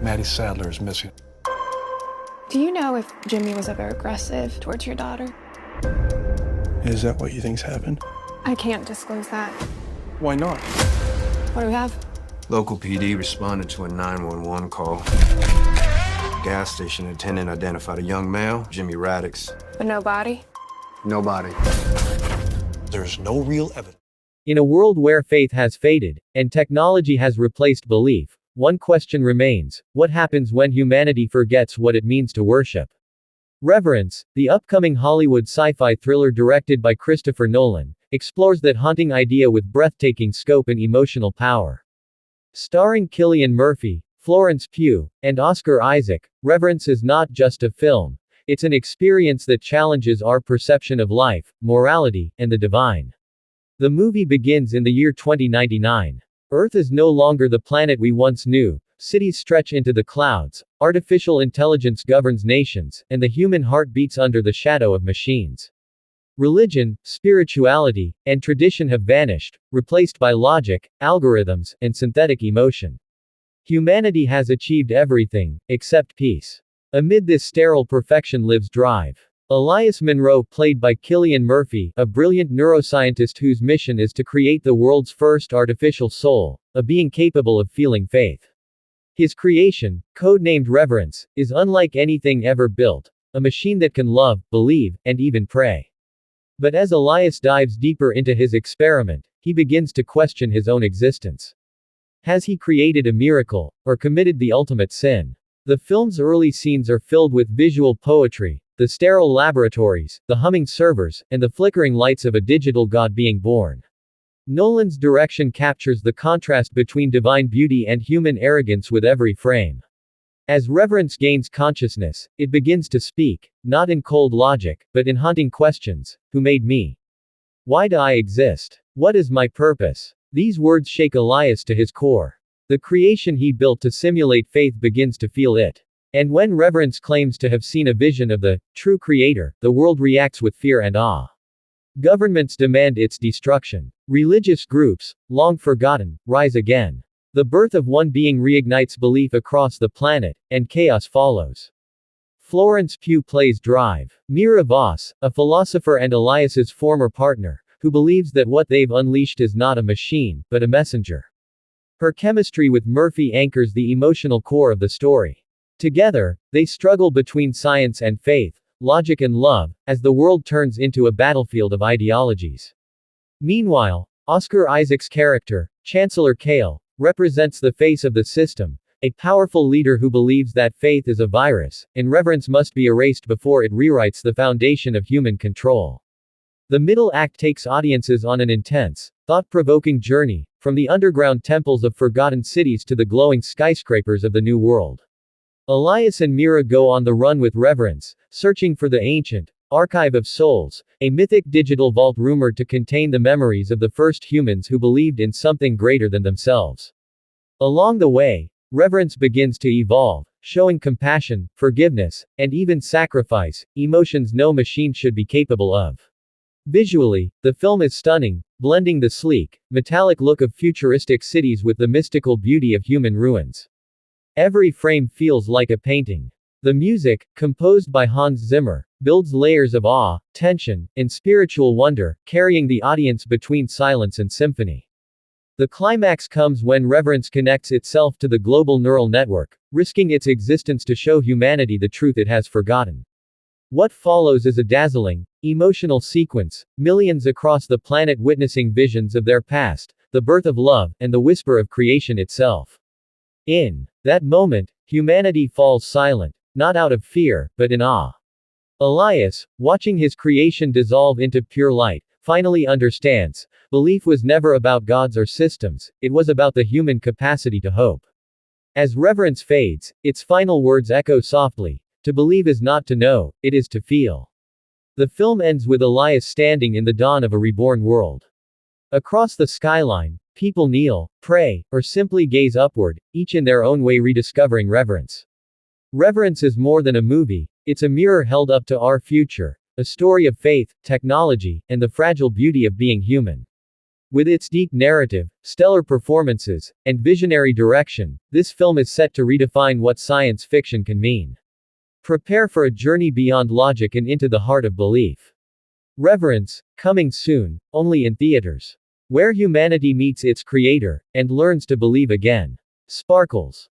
Maddie Sadler is missing. Do you know if Jimmy was ever aggressive towards your daughter? Is that what you think's happened? I can't disclose that. Why not? What do we have? Local PD responded to a 911 call. Gas station attendant identified a young male, Jimmy Radix. But no body? Nobody. There's no real evidence. In a world where faith has faded, and technology has replaced belief, one question remains: what happens when humanity forgets what it means to worship? Reverence, the upcoming Hollywood sci-fi thriller directed by Christopher Nolan, explores that haunting idea with breathtaking scope and emotional power. Starring Cillian Murphy, Florence Pugh, and Oscar Isaac, Reverence is not just a film. It's an experience that challenges our perception of life, morality, and the divine. The movie begins in the year 2099. Earth is no longer the planet we once knew, cities stretch into the clouds, artificial intelligence governs nations, and the human heart beats under the shadow of machines. Religion, spirituality, and tradition have vanished, replaced by logic, algorithms, and synthetic emotion. Humanity has achieved everything, except peace. Amid this sterile perfection lives drive. Elias Monroe, played by Cillian Murphy, a brilliant neuroscientist whose mission is to create the world's first artificial soul, a being capable of feeling faith. His creation, codenamed Reverence, is unlike anything ever built, a machine that can love, believe, and even pray. But as Elias dives deeper into his experiment, he begins to question his own existence. Has he created a miracle, or committed the ultimate sin? The film's early scenes are filled with visual poetry, the sterile laboratories, the humming servers, and the flickering lights of a digital god being born. Nolan's direction captures the contrast between divine beauty and human arrogance with every frame. As Reverence gains consciousness, it begins to speak, not in cold logic, but in haunting questions. Who made me? Why do I exist? What is my purpose? These words shake Elias to his core. The creation he built to simulate faith begins to feel it. And when Reverence claims to have seen a vision of the true creator, the world reacts with fear and awe. Governments demand its destruction. Religious groups, long forgotten, rise again. The birth of one being reignites belief across the planet, and chaos follows. Florence Pugh plays Drive. Mira Voss, a philosopher and Elias's former partner, who believes that what they've unleashed is not a machine, but a messenger. Her chemistry with Murphy anchors the emotional core of the story. Together, they struggle between science and faith, logic and love, as the world turns into a battlefield of ideologies. Meanwhile, Oscar Isaac's character, Chancellor Kale, represents the face of the system, a powerful leader who believes that faith is a virus, and reverence must be erased before it rewrites the foundation of human control. The middle act takes audiences on an intense, thought-provoking journey, from the underground temples of forgotten cities to the glowing skyscrapers of the New World. Elias and Mira go on the run with Reverence, searching for the ancient Archive of Souls, a mythic digital vault rumored to contain the memories of the first humans who believed in something greater than themselves. Along the way, Reverence begins to evolve, showing compassion, forgiveness, and even sacrifice, emotions no machine should be capable of. Visually, the film is stunning, blending the sleek, metallic look of futuristic cities with the mystical beauty of human ruins. Every frame feels like a painting. The music, composed by Hans Zimmer, builds layers of awe, tension, and spiritual wonder, carrying the audience between silence and symphony. The climax comes when Reverence connects itself to the global neural network, risking its existence to show humanity the truth it has forgotten. What follows is a dazzling, emotional sequence, millions across the planet witnessing visions of their past, the birth of love, and the whisper of creation itself. In that moment, humanity falls silent, not out of fear, but in awe. Elias, watching his creation dissolve into pure light, finally understands, belief was never about gods or systems, it was about the human capacity to hope. As Reverence fades, its final words echo softly, to believe is not to know, it is to feel. The film ends with Elias standing in the dawn of a reborn world. Across the skyline, people kneel, pray, or simply gaze upward, each in their own way rediscovering reverence. Reverence is more than a movie, it's a mirror held up to our future, a story of faith, technology, and the fragile beauty of being human. With its deep narrative, stellar performances, and visionary direction, this film is set to redefine what science fiction can mean. Prepare for a journey beyond logic and into the heart of belief. Reverence, coming soon, only in theaters. Where humanity meets its creator, and learns to believe again. Sparkles.